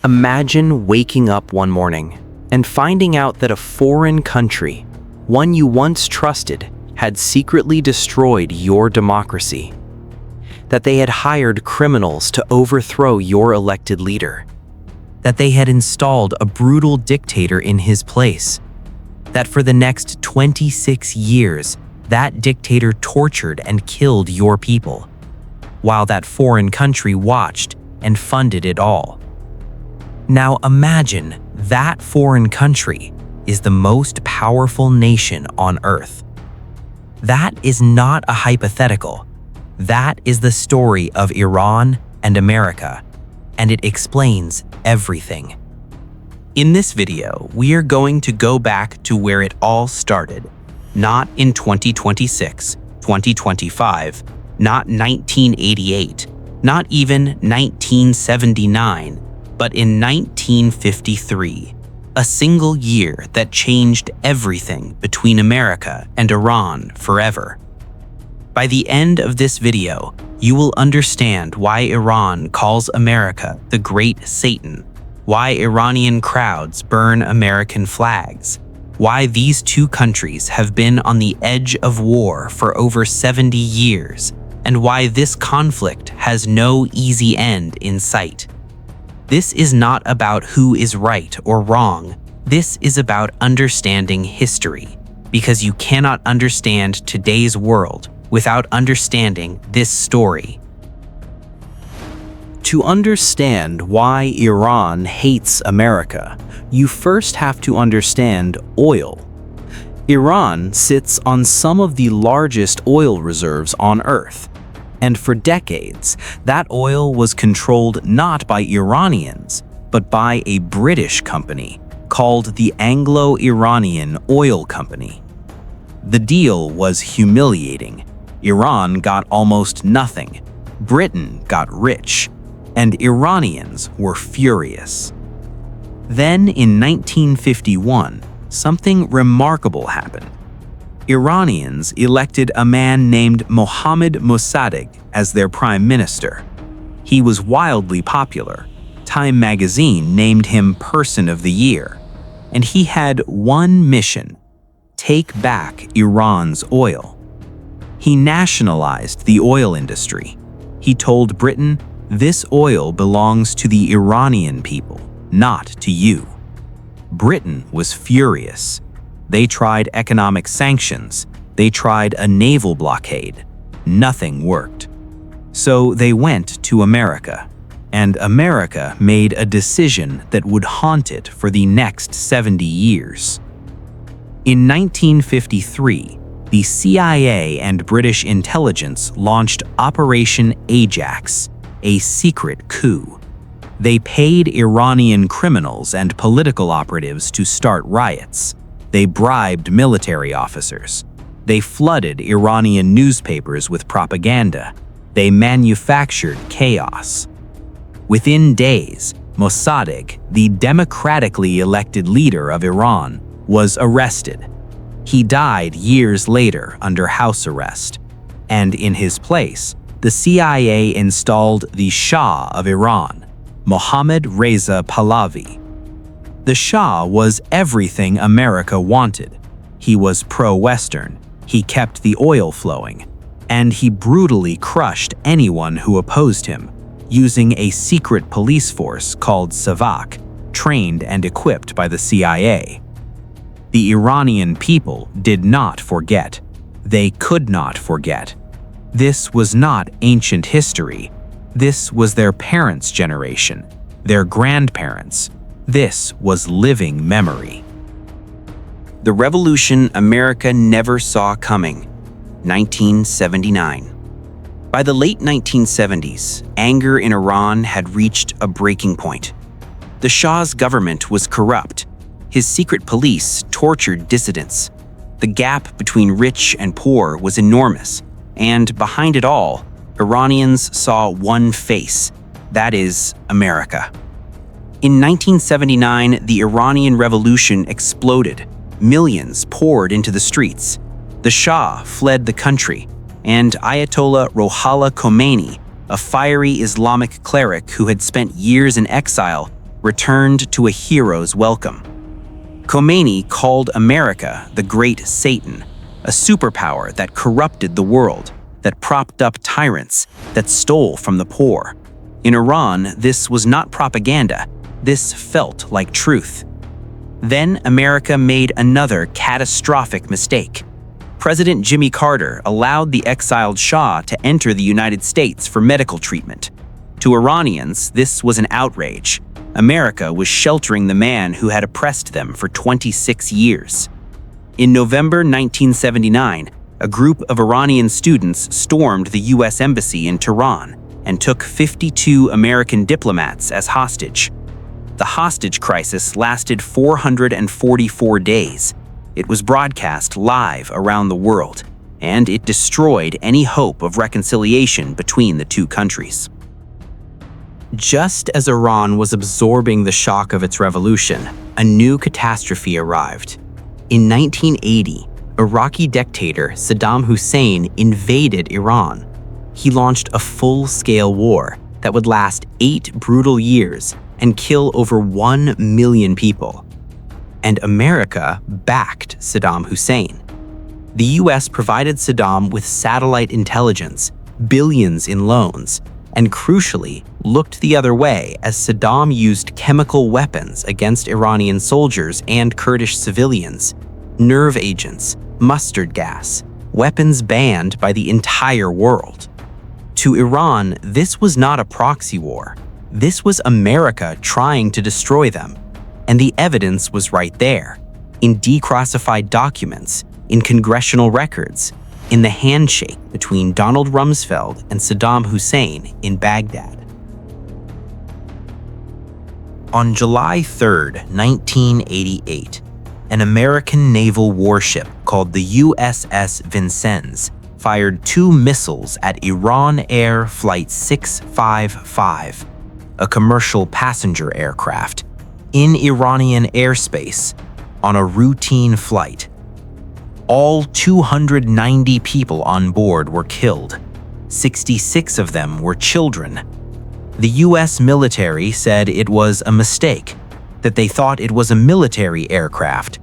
Imagine waking up one morning and finding out that a foreign country, one you once trusted, had secretly destroyed your democracy. That they had hired criminals to overthrow your elected leader. That they had installed a brutal dictator in his place. That for the next 26 years, that dictator tortured and killed your people, while that foreign country watched and funded it all. Now imagine that foreign country is the most powerful nation on Earth. That is not a hypothetical. That is the story of Iran and America, and it explains everything. In this video, we are going to go back to where it all started, not in 2026, 2025, not 1988, not even 1979, but in 1953, a single year that changed everything between America and Iran forever. By the end of this video, you will understand why Iran calls America the Great Satan, why Iranian crowds burn American flags, why these two countries have been on the edge of war for over 70 years, and why this conflict has no easy end in sight. This is not about who is right or wrong. This is about understanding history, because you cannot understand today's world without understanding this story. To understand why Iran hates America, you first have to understand oil. Iran sits on some of the largest oil reserves on Earth. And for decades, that oil was controlled not by Iranians, but by a British company called the Anglo-Iranian Oil Company. The deal was humiliating. Iran got almost nothing, Britain got rich, and Iranians were furious. Then in 1951, something remarkable happened. Iranians elected a man named Mohammad Mossadegh as their prime minister. He was wildly popular. Time magazine named him Person of the Year. And he had one mission: take back Iran's oil. He nationalized the oil industry. He told Britain, "This oil belongs to the Iranian people, not to you." Britain was furious. They tried economic sanctions. They tried a naval blockade. Nothing worked. So they went to America, and America made a decision that would haunt it for the next 70 years. In 1953, the CIA and British intelligence launched Operation Ajax, a secret coup. They paid Iranian criminals and political operatives to start riots. They bribed military officers. They flooded Iranian newspapers with propaganda. They manufactured chaos. Within days, Mossadegh, the democratically elected leader of Iran, was arrested. He died years later under house arrest. And in his place, the CIA installed the Shah of Iran, Mohammad Reza Pahlavi. The Shah was everything America wanted. He was pro-Western, he kept the oil flowing, and he brutally crushed anyone who opposed him, using a secret police force called Savak, trained and equipped by the CIA. The Iranian people did not forget. They could not forget. This was not ancient history. This was their parents' generation, their grandparents. This was living memory. The revolution America never saw coming, 1979. By the late 1970s, anger in Iran had reached a breaking point. The Shah's government was corrupt. His secret police tortured dissidents. The gap between rich and poor was enormous, and behind it all, Iranians saw one face, that is, America. In 1979, the Iranian Revolution exploded. Millions poured into the streets. The Shah fled the country, and Ayatollah Ruhollah Khomeini, a fiery Islamic cleric who had spent years in exile, returned to a hero's welcome. Khomeini called America the Great Satan, a superpower that corrupted the world, that propped up tyrants, that stole from the poor. In Iran, this was not propaganda. This felt like truth. Then America made another catastrophic mistake. President Jimmy Carter allowed the exiled Shah to enter the United States for medical treatment. To Iranians, this was an outrage. America was sheltering the man who had oppressed them for 26 years. In November 1979, a group of Iranian students stormed the U.S. Embassy in Tehran and took 52 American diplomats as hostage. The hostage crisis lasted 444 days. It was broadcast live around the world, and it destroyed any hope of reconciliation between the two countries. Just as Iran was absorbing the shock of its revolution, a new catastrophe arrived. In 1980, Iraqi dictator Saddam Hussein invaded Iran. He launched a full-scale war that would last 8 brutal years and kill over 1 million people. And America backed Saddam Hussein. The US provided Saddam with satellite intelligence, billions in loans, and crucially, looked the other way as Saddam used chemical weapons against Iranian soldiers and Kurdish civilians, nerve agents, mustard gas, weapons banned by the entire world. To Iran, this was not a proxy war. This was America trying to destroy them. And the evidence was right there, in declassified documents, in congressional records, in the handshake between Donald Rumsfeld and Saddam Hussein in Baghdad. On July 3, 1988, an American naval warship called the USS Vincennes fired 2 missiles at Iran Air Flight 655, a commercial passenger aircraft, in Iranian airspace on a routine flight. All 290 people on board were killed. 66 of them were children. The US military said it was a mistake, that they thought it was a military aircraft.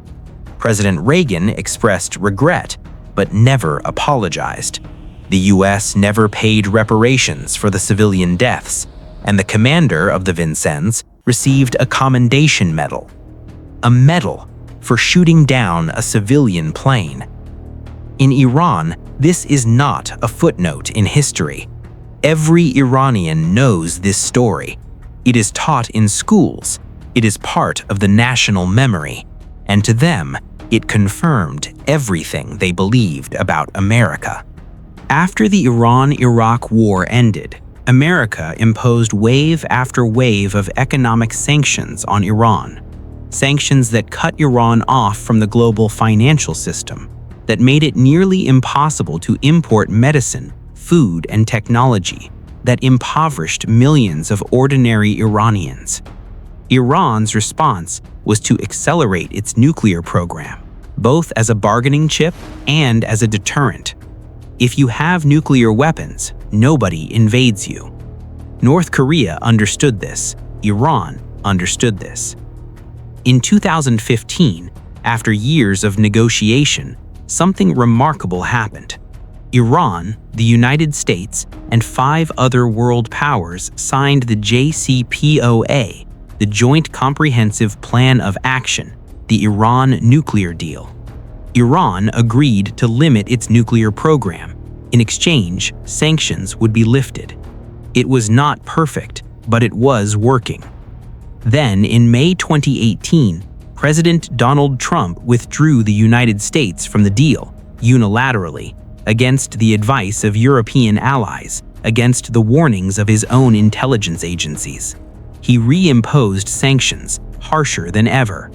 President Reagan expressed regret, but never apologized. The US never paid reparations for the civilian deaths, and the commander of the Vincennes received a commendation medal. A medal for shooting down a civilian plane. In Iran, this is not a footnote in history. Every Iranian knows this story. It is taught in schools. It is part of the national memory. And to them, it confirmed everything they believed about America. After the Iran-Iraq War ended, America imposed wave after wave of economic sanctions on Iran. Sanctions that cut Iran off from the global financial system, that made it nearly impossible to import medicine, food, and technology, that impoverished millions of ordinary Iranians. Iran's response was to accelerate its nuclear program, both as a bargaining chip and as a deterrent. If you have nuclear weapons, nobody invades you. North Korea understood this. Iran understood this. In 2015, after years of negotiation, something remarkable happened. Iran, the United States, and 5 other world powers signed the JCPOA, the Joint Comprehensive Plan of Action, the Iran nuclear deal. Iran agreed to limit its nuclear program. In exchange, sanctions would be lifted. It was not perfect, but it was working. Then, in May 2018, President Donald Trump withdrew the United States from the deal, unilaterally, against the advice of European allies, against the warnings of his own intelligence agencies. He reimposed sanctions, harsher than ever.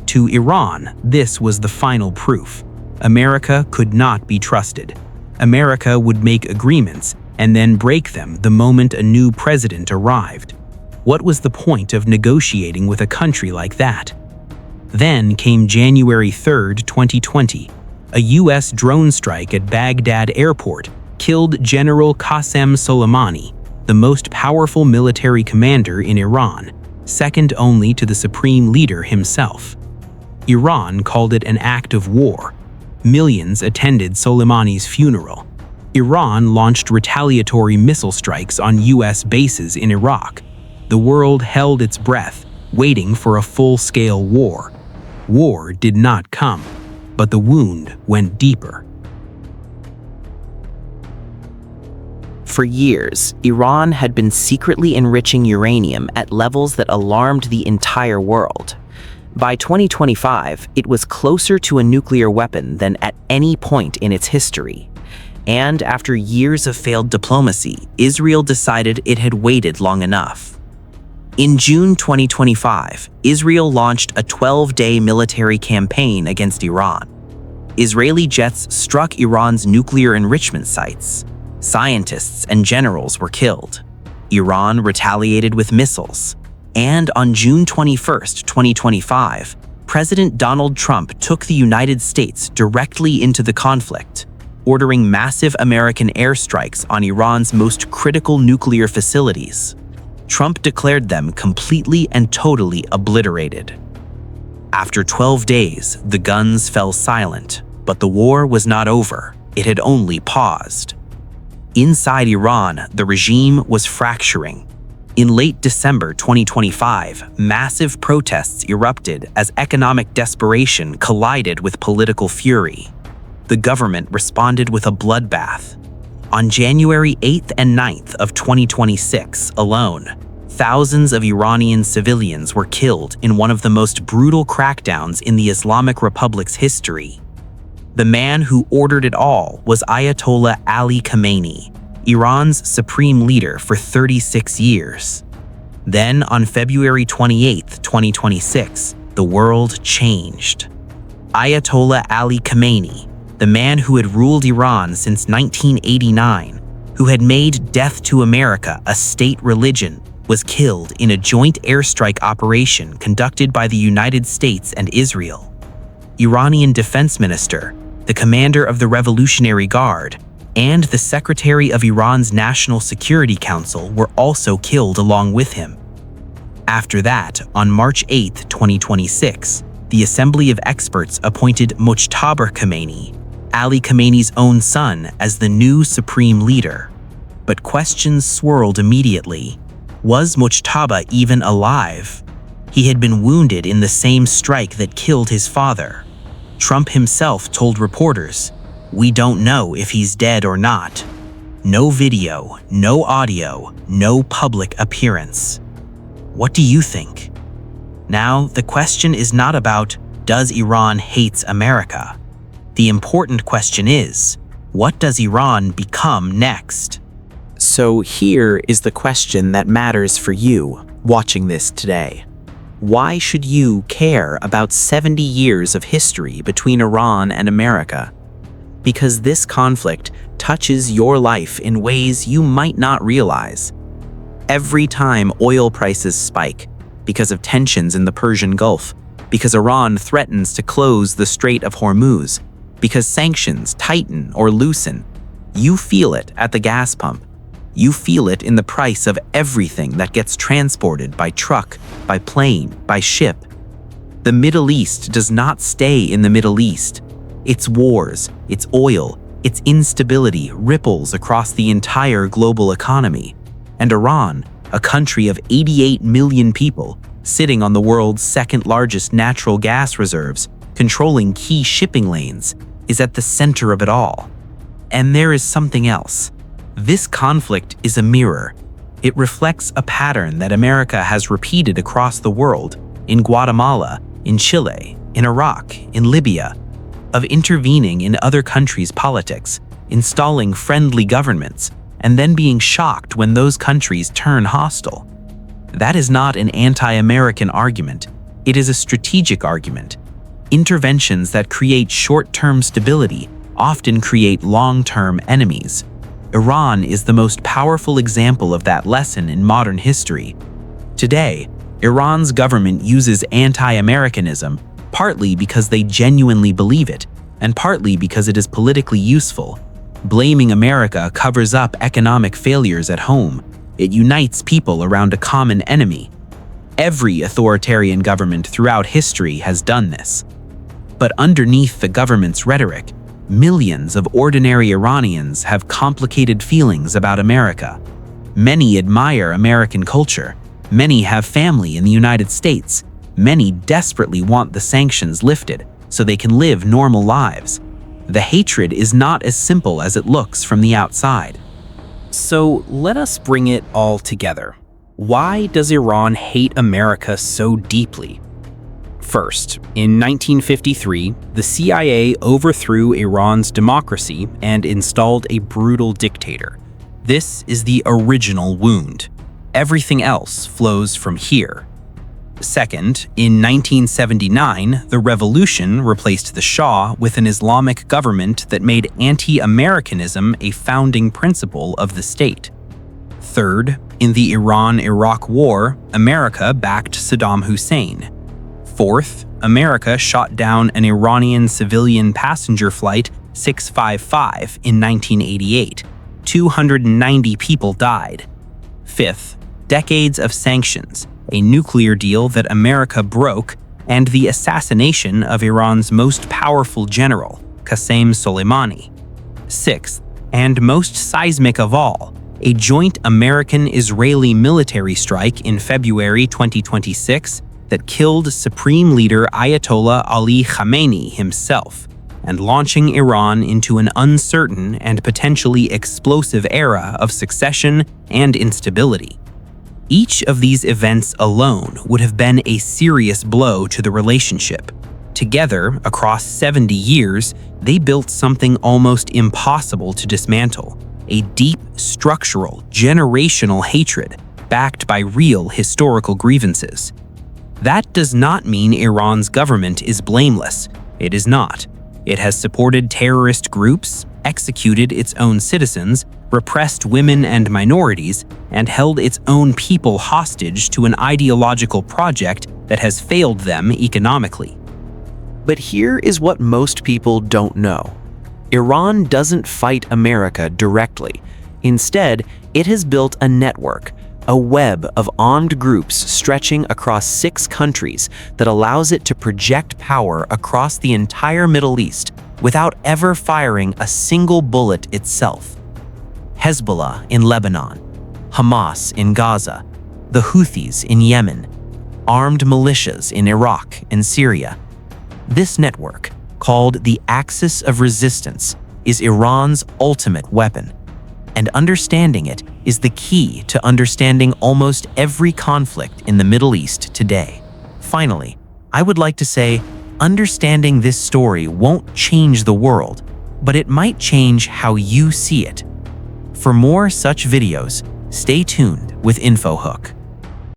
To Iran, this was the final proof. America could not be trusted. America would make agreements and then break them the moment a new president arrived. What was the point of negotiating with a country like that? Then came January 3, 2020. A U.S. drone strike at Baghdad airport killed General Qasem Soleimani, the most powerful military commander in Iran, second only to the supreme leader himself. Iran called it an act of war. Millions attended Soleimani's funeral. Iran launched retaliatory missile strikes on U.S. bases in Iraq. The world held its breath, waiting for a full-scale war. War did not come, but the wound went deeper. For years, Iran had been secretly enriching uranium at levels that alarmed the entire world. By 2025, it was closer to a nuclear weapon than at any point in its history. And after years of failed diplomacy, Israel decided it had waited long enough. In June 2025, Israel launched a 12-day military campaign against Iran. Israeli jets struck Iran's nuclear enrichment sites. Scientists and generals were killed. Iran retaliated with missiles. And on June 21, 2025, President Donald Trump took the United States directly into the conflict, ordering massive American airstrikes on Iran's most critical nuclear facilities. Trump declared them completely and totally obliterated. After 12 days, the guns fell silent, but the war was not over. It had only paused. Inside Iran, the regime was fracturing. In late December 2025, massive protests erupted as economic desperation collided with political fury. The government responded with a bloodbath. On January 8th and 9th of 2026 alone, thousands of Iranian civilians were killed in one of the most brutal crackdowns in the Islamic Republic's history. The man who ordered it all was Ayatollah Ali Khamenei, Iran's supreme leader for 36 years. Then, on February 28, 2026, the world changed. Ayatollah Ali Khamenei, the man who had ruled Iran since 1989, who had made death to America a state religion, was killed in a joint airstrike operation conducted by the United States and Israel. Iranian Defense Minister, the commander of the Revolutionary Guard, and the Secretary of Iran's National Security Council were also killed along with him. After that, on March 8, 2026, the Assembly of Experts appointed Mojtaba Khamenei, Ali Khamenei's own son, as the new supreme leader. But questions swirled immediately. Was Mojtaba even alive? He had been wounded in the same strike that killed his father. Trump himself told reporters, "We don't know if he's dead or not." No video, no audio, no public appearance. What do you think? Now, the question is not about, does Iran hate America? The important question is, what does Iran become next? So here is the question that matters for you watching this today. Why should you care about 70 years of history between Iran and America? Because this conflict touches your life in ways you might not realize. Every time oil prices spike, because of tensions in the Persian Gulf, because Iran threatens to close the Strait of Hormuz, because sanctions tighten or loosen, you feel it at the gas pump. You feel it in the price of everything that gets transported by truck, by plane, by ship. The Middle East does not stay in the Middle East. Its wars, its oil, its instability ripples across the entire global economy. And Iran, a country of 88 million people, sitting on the world's second-largest natural gas reserves, controlling key shipping lanes, is at the center of it all. And there is something else. This conflict is a mirror. It reflects a pattern that America has repeated across the world, in Guatemala, in Chile, in Iraq, in Libya, of intervening in other countries' politics, installing friendly governments, and then being shocked when those countries turn hostile. That is not an anti-American argument. It is a strategic argument. Interventions that create short-term stability often create long-term enemies. Iran is the most powerful example of that lesson in modern history. Today, Iran's government uses anti-Americanism partly because they genuinely believe it, and partly because it is politically useful. Blaming America covers up economic failures at home. It unites people around a common enemy. Every authoritarian government throughout history has done this. But underneath the government's rhetoric, millions of ordinary Iranians have complicated feelings about America. Many admire American culture. Many have family in the United States. Many desperately want the sanctions lifted so they can live normal lives. The hatred is not as simple as it looks from the outside. So let us bring it all together. Why does Iran hate America so deeply? First, in 1953, the CIA overthrew Iran's democracy and installed a brutal dictator. This is the original wound. Everything else flows from here. Second, in 1979, the revolution replaced the Shah with an Islamic government that made anti-Americanism a founding principle of the state. Third, in the Iran-Iraq War, America backed Saddam Hussein. Fourth, America shot down an Iranian civilian passenger flight 655 in 1988. 290 people died. Fifth, decades of sanctions, a nuclear deal that America broke, and the assassination of Iran's most powerful general, Qasem Soleimani. Sixth, and most seismic of all, a joint American-Israeli military strike in February 2026 that killed Supreme Leader Ayatollah Ali Khamenei himself, and launching Iran into an uncertain and potentially explosive era of succession and instability. Each of these events alone would have been a serious blow to the relationship. Together, across 70 years, they built something almost impossible to dismantle, a deep, structural, generational hatred backed by real historical grievances. That does not mean Iran's government is blameless. It is not. It has supported terrorist groups, executed its own citizens, repressed women and minorities, and held its own people hostage to an ideological project that has failed them economically. But here is what most people don't know. Iran doesn't fight America directly. Instead, it has built a network, a web of armed groups stretching across 6 countries that allows it to project power across the entire Middle East without ever firing a single bullet itself. Hezbollah in Lebanon, Hamas in Gaza, the Houthis in Yemen, armed militias in Iraq and Syria. This network, called the Axis of Resistance, is Iran's ultimate weapon. And understanding it is the key to understanding almost every conflict in the Middle East today. Finally, I would like to say, understanding this story won't change the world, but it might change how you see it. For more such videos, stay tuned with InfoHuk.